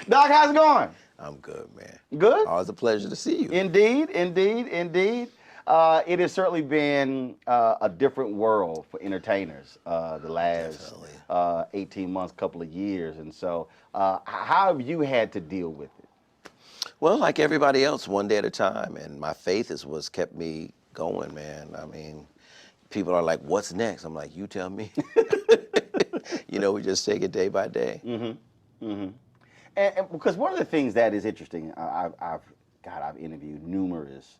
Doc, how's it going? I'm good, man. Good? Always a pleasure to see you. Indeed, indeed, indeed. It has certainly been a different world for entertainers the last 18 months, couple of years. And so how have you had to deal with it? Well, like everybody else, one day at a time. And my faith is what's kept me going, man. I mean, people are like, what's next? I'm like, you tell me. You know, we just take it day by day. Mm-hmm. Mm-hmm. And because one of the things that is interesting, I've interviewed numerous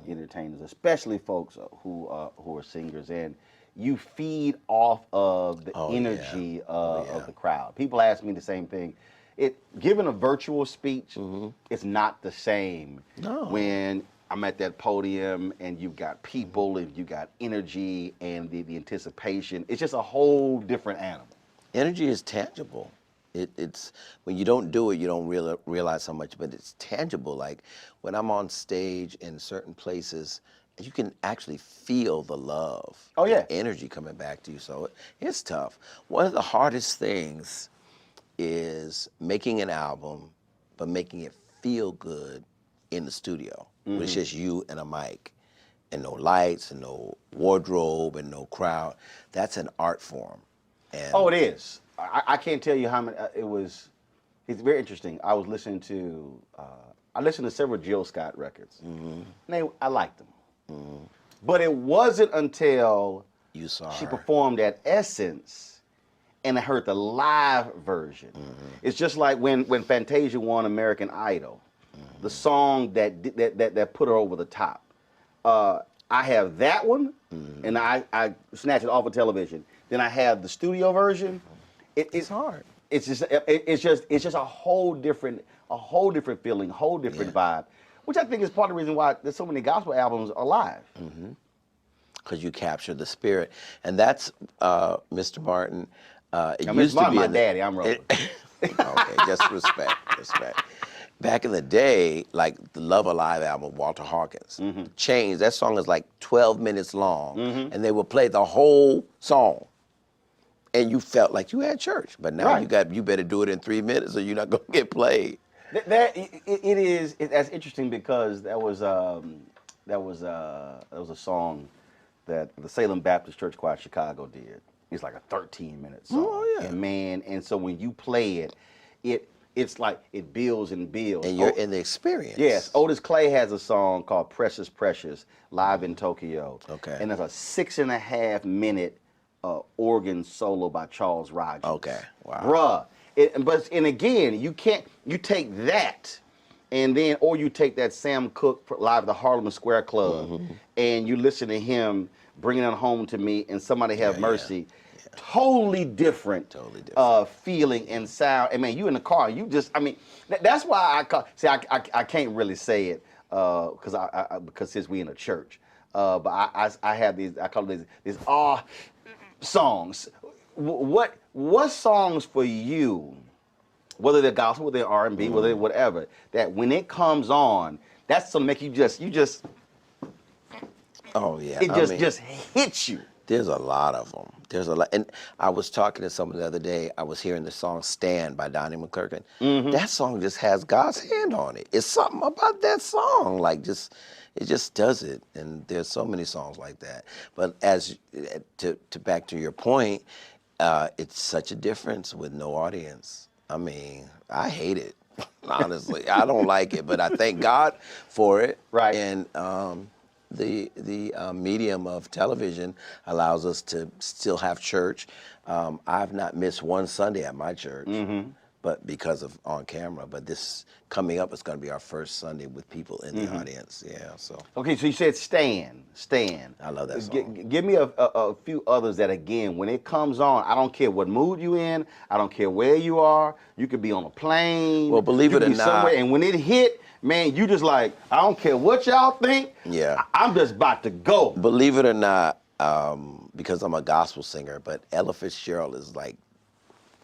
entertainers, especially folks who are singers, and you feed off of the energy of the crowd. People ask me the same thing. Given a virtual speech, it's not the same when I'm at that podium and you've got people and you got energy and the anticipation. It's just a whole different animal. Energy is tangible. It's when you don't do it, you don't realize how much, but it's tangible. Like when I'm on stage in certain places, you can actually feel the love, the energy coming back to you. So it's tough. One of the hardest things is making an album, but making it feel good in the studio. When it's just you and a mic, and no lights, and no wardrobe, and no crowd. That's an art form. And it is. I can't tell you how many. It's very interesting. I was listening to. I listened to several Jill Scott records. And I liked them. But it wasn't until she performed at Essence, and I heard the live version. It's just like when Fantasia won American Idol, the song that put her over the top. I have that one, and I snatched it off of television. Then I have the studio version. It's hard. It's just a whole different feeling, whole different vibe, which I think is part of the reason why there's so many gospel albums are live. Because you capture the spirit, and that's Mr. Martin. It used to be my daddy. I'm rolling. Okay, just respect. Back in the day, like the Love Alive album, Walter Hawkins, Chains. That song is like 12 minutes long, and they would play the whole song. And you felt like you had church, but now you better do it in 3 minutes, or you're not gonna get played. That's interesting because that was a song that the Salem Baptist Church Choir Chicago did. It's like a 13-minute song. Oh yeah. And man, and so when you play it's like it builds and builds. And you're in the experience. Yes, Otis Clay has a song called "Precious Precious" live in Tokyo. Okay. And there's a 6.5-minute organ solo by Charles Rogers. Okay, wow. Bruh, and again, you take that, and then, or you take that Sam Cooke live at the Harlem Square Club, and you listen to him bringing it home to me, and Somebody Have Mercy. Yeah. Totally different feeling and sound. And man, you in the car, you just, I mean, that's why I can't really say it because since we in a church, but I have these, I call it these songs. What songs for you, whether they're gospel, whether they're R&B, whether they're whatever, that when it comes on, that's gonna make you just oh yeah, it just hits you. There's a lot of them. There's a lot, and I was talking to someone the other day. I was hearing the song "Stand" by Donnie McClurkin. That song just has God's hand on it. It's something about that song, like it just does it. And there's so many songs like that. But as to back to your point, it's such a difference with no audience. I mean, I hate it, honestly. I don't like it, but I thank God for it. Right. And the medium of television allows us to still have church. I've not missed one Sunday at my church, but because of on camera. But this coming up is going to be our first Sunday with people in the audience. Yeah. So. Okay, so you said Stand. I love that song. Give me a few others that, again, when it comes on, I don't care what mood you in. I don't care where you are. You could be on a plane. Well, believe it or not, somewhere, and when it hit, man, you just like, I don't care what y'all think. Yeah. I'm just about to go. Believe it or not, because I'm a gospel singer, but Ella Fitzgerald is like,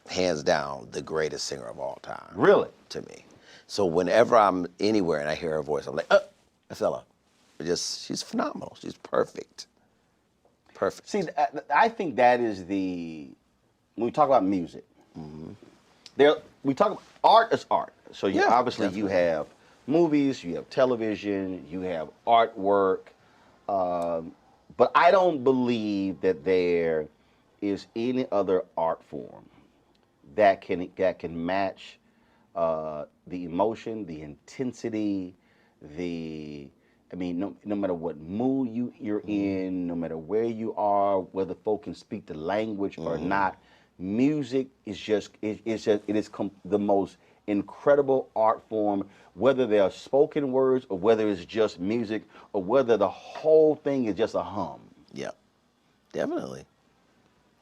hands down, the greatest singer of all time. Really? To me. So whenever I'm anywhere and I hear her voice, I'm like, that's Ella. She's phenomenal. She's perfect. Perfect. See, I think that is when we talk about music, we talk about art is art. So you Yeah, obviously you have movies, you have television, you have artwork, but I don't believe that there is any other art form that can match the emotion, the intensity, the I mean, no matter what mood you're in, no matter where you are, whether folk can speak the language or not, music is the most incredible art form. Whether they are spoken words or whether it's just music or whether the whole thing is just a hum. Yeah, definitely.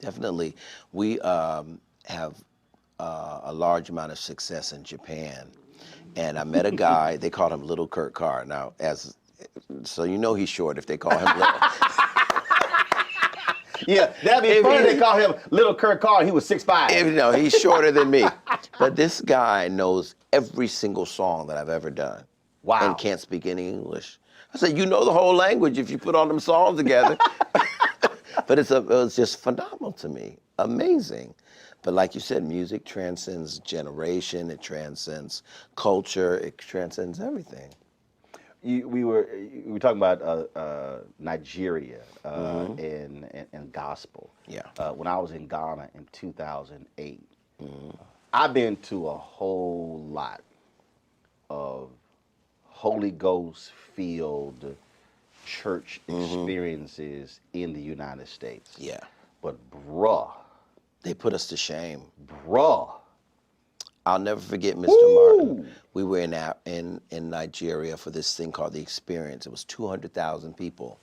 Definitely. We have a large amount of success in Japan. And I met a guy, they called him Little Kurt Carr. Now, so you know he's short if they call him Little. Yeah, that'd be funny. They call him Little Kurt Carr. He was 6'5". No, he's shorter than me. But this guy knows every single song that I've ever done. Wow. And can't speak any English. I said, you know the whole language if you put all them songs together. But it was just phenomenal to me. Amazing. But like you said, music transcends generation, it transcends culture, it transcends everything. We were talking about Nigeria and gospel. Yeah. When I was in Ghana in 2008, I've been to a whole lot of Holy Ghost filled church experiences in the United States. Yeah. But bruh. They put us to shame. Bruh. I'll never forget Mr. Woo! Martin. We were in Nigeria for this thing called The Experience. It was 200,000 people.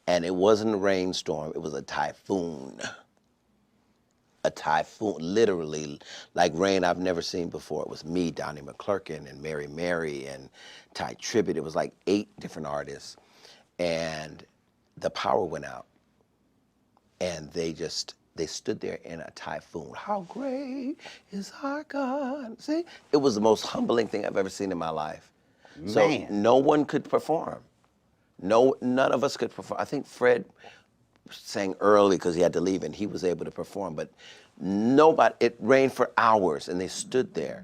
And it wasn't a rainstorm, it was a typhoon. A typhoon, literally, like rain I've never seen before. It was me, Donnie McClurkin, and Mary Mary, and Ty Tribbett. It was like 8 different artists. And the power went out. And they stood there in a typhoon. How great is our God? See, it was the most humbling thing I've ever seen in my life. Man. So no one could perform. None of us could perform. I think Fred sang early because he had to leave and he was able to perform, but nobody, it rained for hours and they stood there.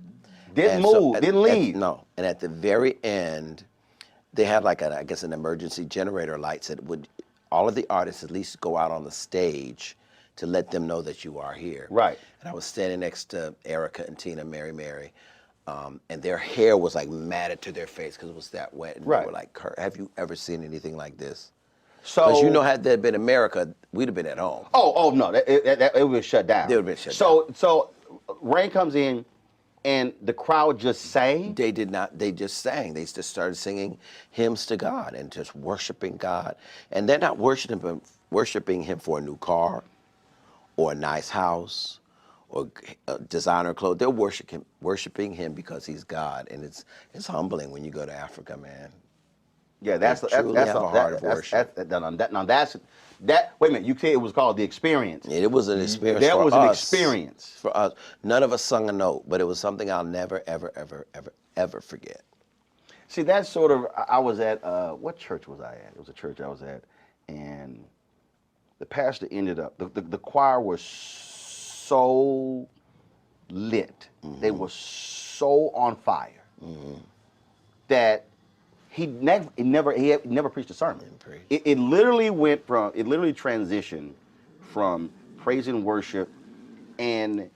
Didn't move, didn't leave. No, and at the very end, they had like I guess an emergency generator light that would, all of the artists at least go out on the stage to let them know that you are here. Right. And I was standing next to Erica and Tina, Mary Mary, and their hair was like matted to their face because it was that wet. And right. They were like, Kurt, have you ever seen anything like this? So, because you know, had that been America, we'd have been at home. Oh no, it would have shut down. They would have been shut down. So rain comes in, and the crowd just sang. They did not. They just sang. They just started singing hymns to God and just worshiping God. And they're not worshiping Him for a new car, or a nice house, or designer clothes. They're worshiping Him because He's God, and it's humbling when you go to Africa, man. Yeah, that's a heart of worship. Now that's that. Wait a minute, you said it was called The Experience. It was an experience. That for was us, an experience for us. None of us sung a note, but it was something I'll never, ever, ever, ever, ever forget. See, that's sort of. I was at what church was I at? It was a church I was at, and the pastor ended up. The choir was so lit. Mm-hmm. They were so on fire that. He never preached a sermon. It literally transitioned from praise and worship, and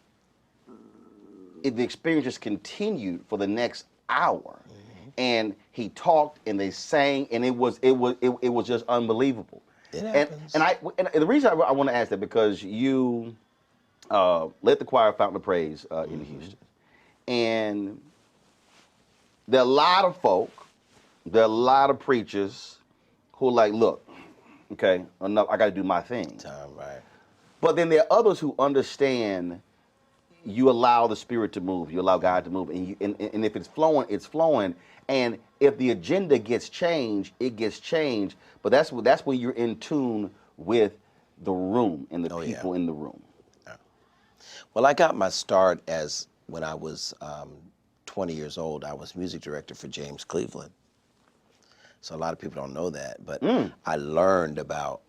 the experience just continued for the next hour. Mm-hmm. And he talked, and they sang, and it was just unbelievable. It happens. And the reason I want to ask that because you led the choir Fountain of Praise in Houston, and there are a lot of folk. There are a lot of preachers who are like, look, okay, enough, I got to do my thing. Right. But then there are others who understand you allow the Spirit to move, you allow God to move, and if it's flowing, it's flowing. And if the agenda gets changed, it gets changed. But that's when you're in tune with the room and the people in the room. Yeah. Well, I got my start when I was 20 years old. I was music director for James Cleveland. So a lot of people don't know that, but I learned about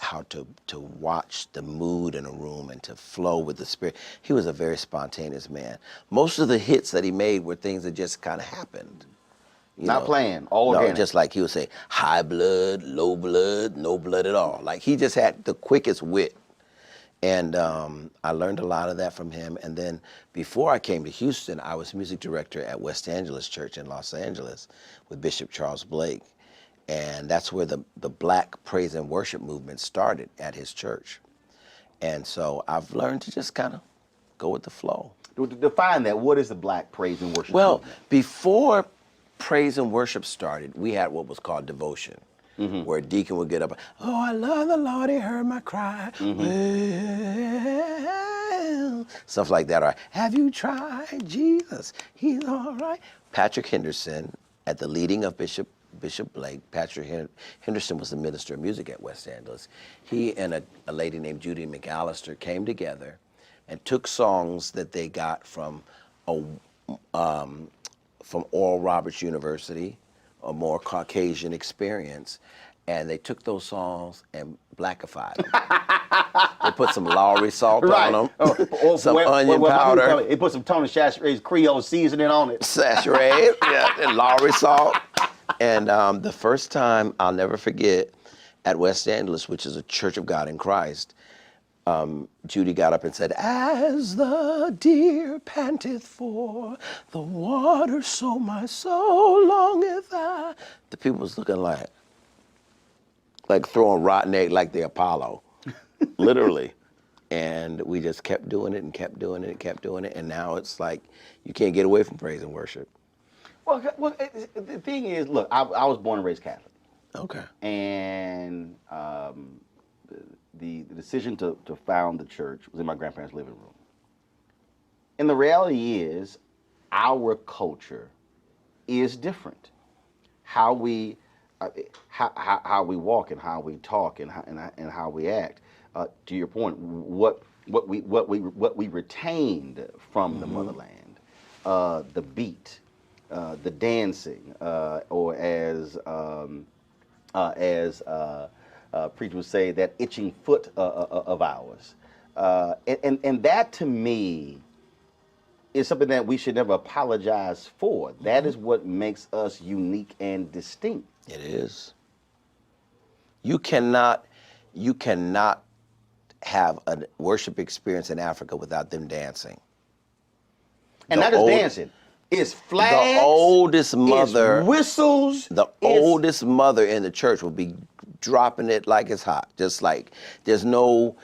how to watch the mood in a room and to flow with the spirit. He was a very spontaneous man. Most of the hits that he made were things that just kind of happened. Not planned, all no, organic. just like he would say, high blood, low blood, no blood at all. Like he just had the quickest wit. And I learned a lot of that from him. And then before I came to Houston, I was music director at West Angeles Church in Los Angeles with Bishop Charles Blake. And that's where the Black praise and worship movement started at his church. And so I've learned to just kind of go with the flow. Define that. What is the Black praise and worship Well, movement? before praise and worship started, we had what was called devotion. Where a deacon would get up, oh, I love the Lord, he heard my cry. Well, stuff like that. Or, have you tried Jesus? He's all right. Patrick Henderson, at the leading of Bishop Blake, Patrick Henderson was the minister of music at West Angeles. He and a lady named Judy McAllister came together and took songs that they got from Oral Roberts University, a more Caucasian experience, and they took those songs and blackified them. They put some Lowry salt on them, some onion powder. They put some Tony Chachere's Creole seasoning on it. Sachet, yeah, and Lowry salt. And the first time, I'll never forget, at West Angeles, which is a Church of God in Christ, Judy got up and said, as the deer panteth for the water, so my soul longeth I. The people was looking like throwing rotten egg like the Apollo, literally. And we just kept doing it and kept doing it and kept doing it. And now it's like you can't get away from praise and worship. Well, the thing is, look, I was born and raised Catholic. Okay. And the decision to found the church was in my grandparents' living room. And the reality is, our culture is different. How we walk and how we talk and how we act. To your point, what we retained from the motherland, the beat, the dancing, or as preachers would say, that itching foot of ours, and that to me is something that we should never apologize for. That is what makes us unique and distinct. It is. You cannot have a worship experience in Africa without them dancing. And not just dancing. It's flags. The oldest mother. It's whistles. The oldest mother in the church will be dropping it like it's hot. Just like there's no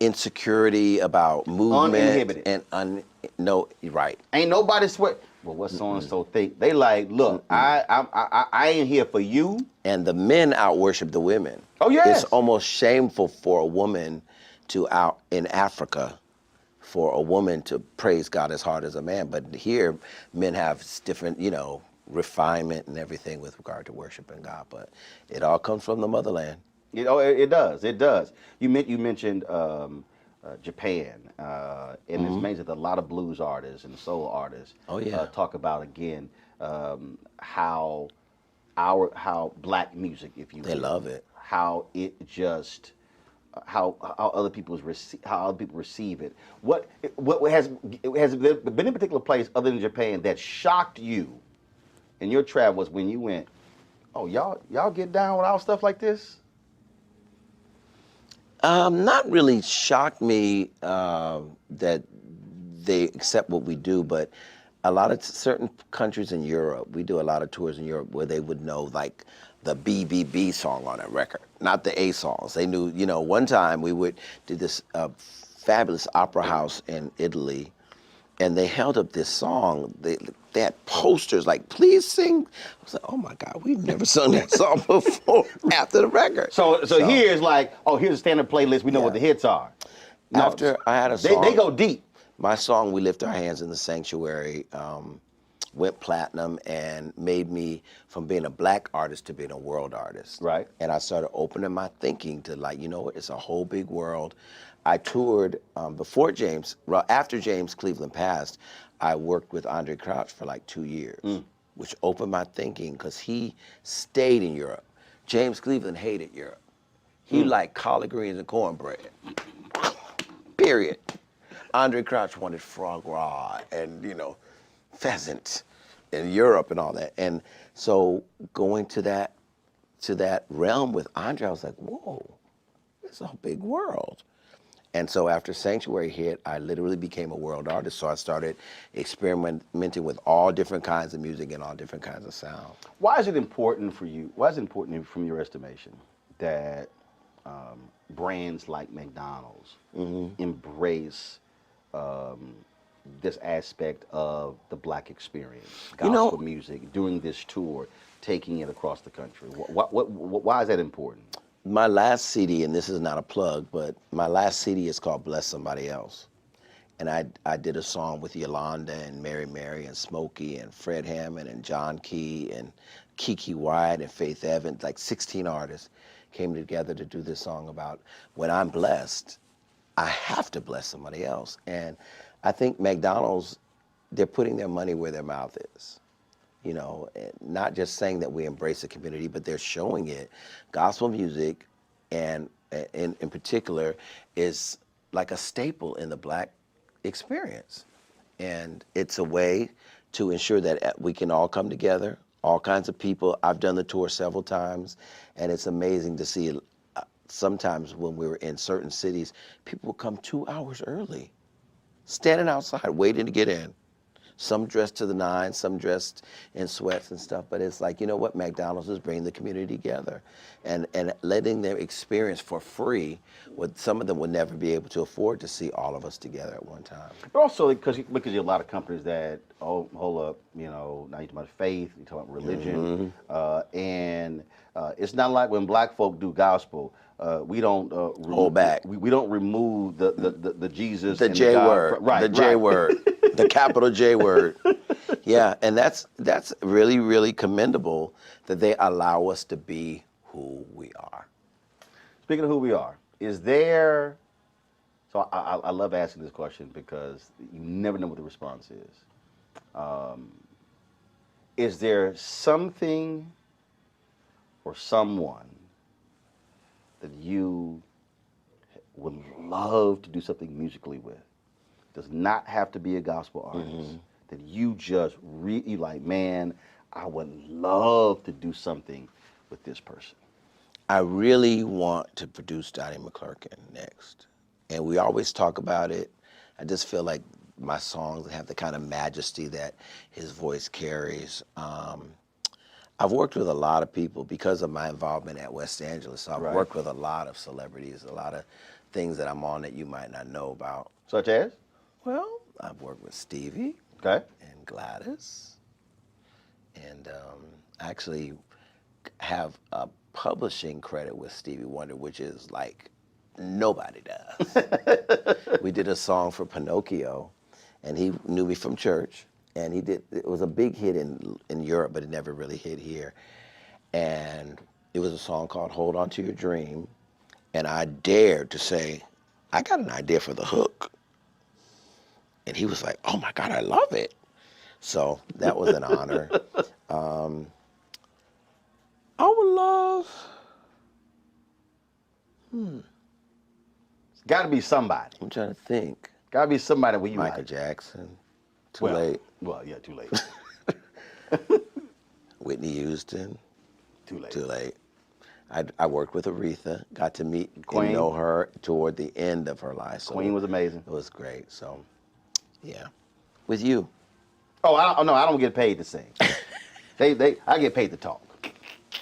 insecurity about movement. Uninhibited. And no, right. Ain't nobody swear. Well, what so and so think? They like, look, I ain't here for you. And the men out worship the women. Oh yes. It's almost shameful for a woman in Africa, for a woman to praise God as hard as a man. But here, men have different, refinement and everything with regard to worshiping God. But it all comes from the motherland. It does. It does. You mentioned Japan, and it's amazing that a lot of blues artists and soul artists talk about again how black music, if you will, they love it, how it just how other people receive it. What has there been a particular place other than Japan that shocked you in your travels when you went, oh y'all get down with our stuff like this? Not really shocked me that they accept what we do, but a lot of certain countries in Europe, we do a lot of tours in Europe where they would know like the BBB song on a record, not the A songs. They knew, one time we did this fabulous opera house in Italy, and they held up this song. They had posters like, please sing. I was like, oh my God, we've never sung that song before after the record. So here's like, here's a standard playlist. We know what the hits are. No, after I had a song. They go deep. My song, We Lift Our Hands in the Sanctuary, went platinum and made me from being a black artist to being a world artist. Right. And I started opening my thinking to like, it's a whole big world. I toured after James Cleveland passed, I worked with Andre Crouch for like 2 years, which opened my thinking because he stayed in Europe. James Cleveland hated Europe. He liked collard greens and cornbread. Period. Andre Crouch wanted foie gras and, pheasant in Europe and all that. And so going to that realm with Andre, I was like, whoa, it's a big world. And so after Sanctuary hit, I literally became a world artist. So I started experimenting with all different kinds of music and all different kinds of sound. Why is it important for you? Why is it important from your estimation that brands like McDonald's embrace this aspect of the Black experience, gospel music, doing this tour, taking it across the country? Why is that important? My last CD, and this is not a plug, but my last CD is called Bless Somebody Else. And I did a song with Yolanda and Mary and Smokey and Fred Hammond and John Key and Kiki Wyatt and Faith Evans, like 16 artists came together to do this song about when I'm blessed, I have to bless somebody else. And I think McDonald's, they're putting their money where their mouth is. Not just saying that we embrace the community, but they're showing it. Gospel music, and in particular, is like a staple in the Black experience. And it's a way to ensure that we can all come together, all kinds of people. I've done the tour several times, and it's amazing to see sometimes when we were in certain cities, people will come 2 hours early, standing outside waiting to get in. Some dressed to the nines, some dressed in sweats and stuff, but it's like, you know what, McDonald's is bringing the community together and letting them experience for free what some of them would never be able to afford to see all of us together at one time. But also because you have a lot of companies that, hold up, now you're talking about faith, you're talking about religion, and it's not like when Black folk do gospel, we don't hold back. We don't remove the Jesus, the and J the word, right, the J right. word, the capital J word. Yeah, and that's really, really commendable that they allow us to be who we are. Speaking of who we are, is there? So I love asking this question because you never know what the response is. Is there something or someone that you would love to do something musically with? Does not have to be a gospel artist. That you just really like, man, I would love to do something with this person. I really want to produce Donnie McClurkin next. And we always talk about it. I just feel like my songs have the kind of majesty that his voice carries. I've worked with a lot of people because of my involvement at West Angeles. So I've worked with a lot of celebrities, a lot of things that I'm on that you might not know about. Such as? Well, I've worked with Stevie. Okay. And Gladys. And actually have a publishing credit with Stevie Wonder, which is like nobody does. We did a song for Pinocchio, and he knew me from church. And it was a big hit in Europe, but it never really hit here. And it was a song called Hold On To Your Dream. And I dared to say, I got an idea for the hook. And he was like, oh my God, I love it. So that was an honor. I would love, It's got to be somebody. I'm trying to think. Got to be somebody where you Michael like. Jackson, too late. Well, yeah, too late. Whitney Houston, Too late. too late. I worked with Aretha, got to meet Queen. and know her toward the end of her life. So Queen was amazing. it was great. So, yeah. With you. Oh, no, I don't get paid to sing. I get paid to talk.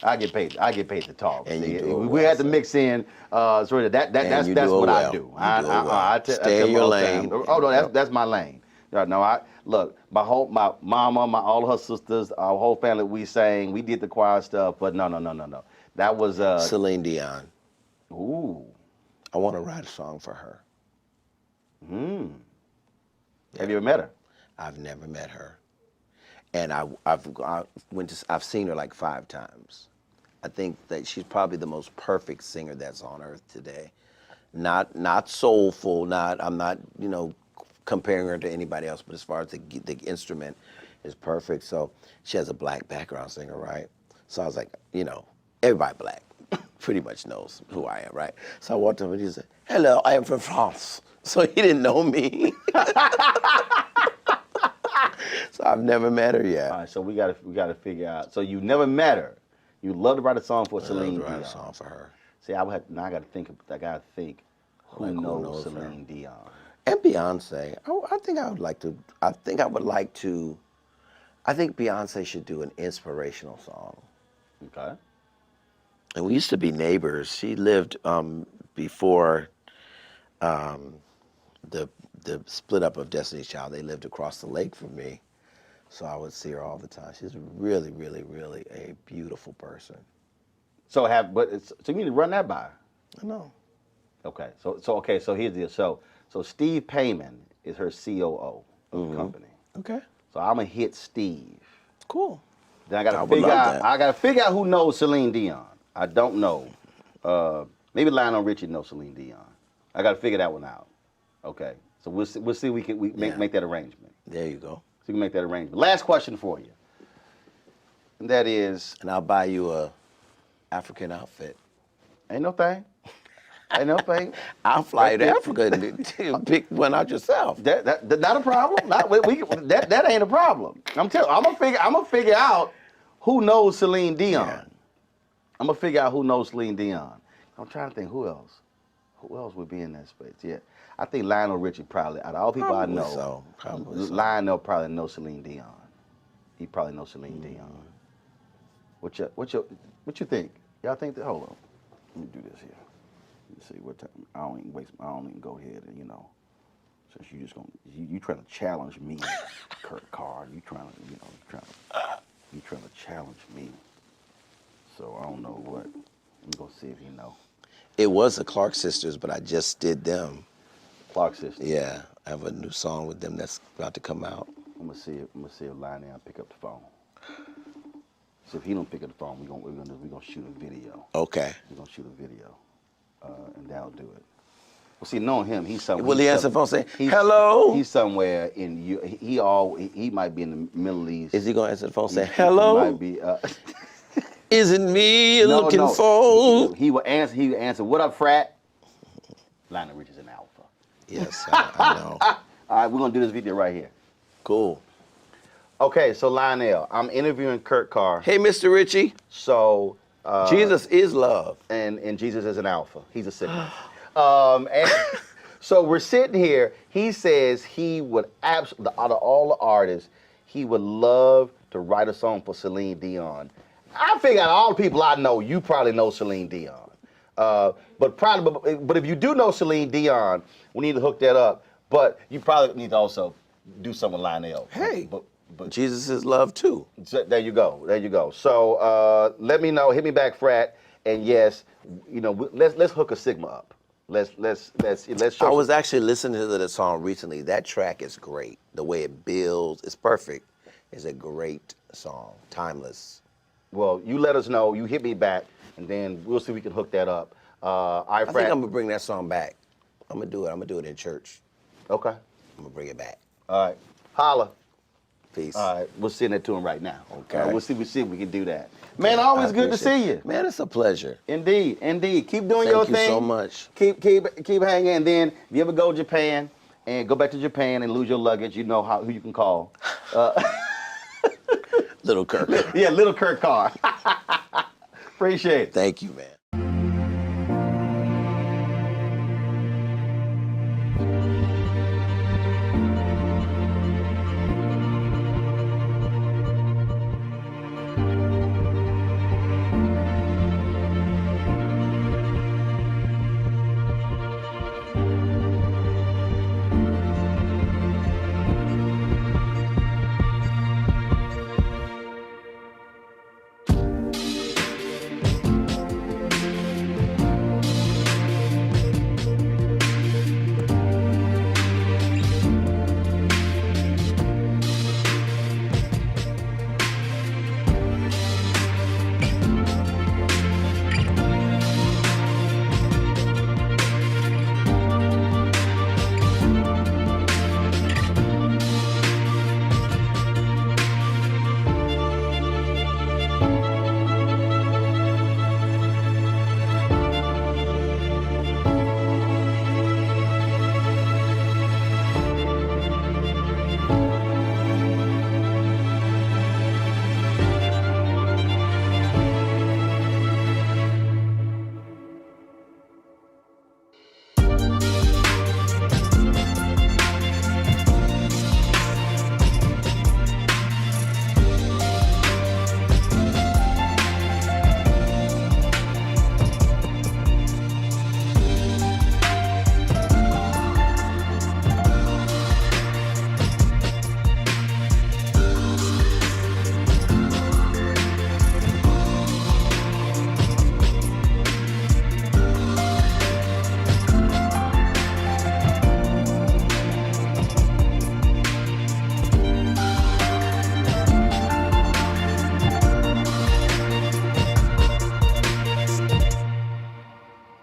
I get paid to talk. And See, you do it we well, had to so. mix in sort of that's you do it what I well. do. You do it well. I Stay tell in your all the lane. time. Oh no, that's my lane. No, look, my mama, all her sisters, our whole family, we sang, we did the choir stuff, but no. That was Celine Dion. ooh. I want to write a song for her. Have you ever met her? I've never met her. And I've seen her like 5 times. I think that she's probably the most perfect singer that's on earth today. Not soulful, I'm not, comparing her to anybody else, but as far as the instrument is perfect. So she has a Black background singer, right? So I was like, everybody black pretty much knows who I am, right? So I walked up and he said, "Hello, I am from France." So he didn't know me. So I've never met her yet. All right, so we gotta figure out. So you never met her. You love to write a song for Celine Dion. Write a song for her. See, I gotta think who Like, who knows knows Celine Dion. And Beyonce. I think I would like to. I think Beyonce should do an inspirational song. Okay. And we used to be neighbors. She lived before the split up of Destiny's Child. They lived across the lake from me, so I would see her all the time. She's really, really, really a beautiful person. So you need to run that by her. I know. Okay. So here's the deal. So Steve Payman is her COO of the company. Okay. So I'm gonna hit Steve. Cool. Then I would love that. gotta figure out who knows Celine Dion. I don't know. Maybe Lionel Richie knows Celine Dion. I gotta figure that one out. Okay. So we'll see we can make that arrangement. There you go. So we can make that arrangement. Last question for you. And that is, And I'll buy you a African outfit. ain't no thing. Ain't no thing. I'll fly you to Africa and pick one out yourself. That not a problem. That ain't a problem. I'm gonna figure out who knows Celine Dion. Yeah. I'm gonna figure out who knows Celine Dion. I'm trying to think who else. Who else would be in that space? Yeah, I think Lionel Richie probably. Out of all people Probably I know, so. Probably so. Lionel probably knows Celine Dion. He probably knows Celine Dion. What you think? Y'all think that? Hold on. Let me do this here. Let me see what time. I don't even go ahead and since you just you trying to challenge me, Carr. You trying to challenge me. So I don't know what. Let me go see if you know. It was the Clark sisters, but I just did them. Clark sisters. Yeah, I have a new song with them that's about to come out. I'm gonna see if Lionel pick up the phone. So if he don't pick up the phone, we're gonna shoot a video. Okay. We're gonna shoot a video, and that'll do it. Well, see, knowing him, he's somewhere. Will he answer the phone saying, "Hello"? He's somewhere in you. He might be in the Middle East. Is he gonna answer the phone saying, "Hello"? He might be. Is it me you're looking no. for? He will answer. He will answer. What up, frat? Lionel Richie's an alpha. Yes, I know. All right, we're gonna do this video right here. Cool. Okay, so Lionel, I'm interviewing Kurt Carr. Hey, Mr. Richie. So Jesus is love. and Jesus is an alpha. He's a Sigma. And so we're sitting here. He says he would absolutely, out of all the artists, he would love to write a song for Celine Dion. I figure out all the people I know, you probably know Celine Dion. But if you do know Celine Dion, we need to hook that up. But you probably need to also do something with Lionel. Hey, but Jesus is love too. so there you go. So let me know. Hit me back, frat. And yes, let's hook a Sigma up. Let's show. I was actually listening to the song recently. That track is great. The way it builds, it's perfect. It's a great song, timeless. Well, you let us know. You hit me back, and then we'll see if we can hook that up. I think I'm gonna bring that song back. I'm gonna do it. I'm gonna do it in church. Okay. I'm gonna bring it back. All right. Holla. Peace. All right. We'll send it to him right now. Okay. We'll see if we can do that. Man, always good to see you. Man, it's a pleasure. Indeed. Keep doing your thing. Thank you so much. Keep hanging. And then if you ever go to Japan and go back to Japan and lose your luggage, you know who you can call. Little Kirk. Yeah, little Kurt Carr. Appreciate it. Thank you, man.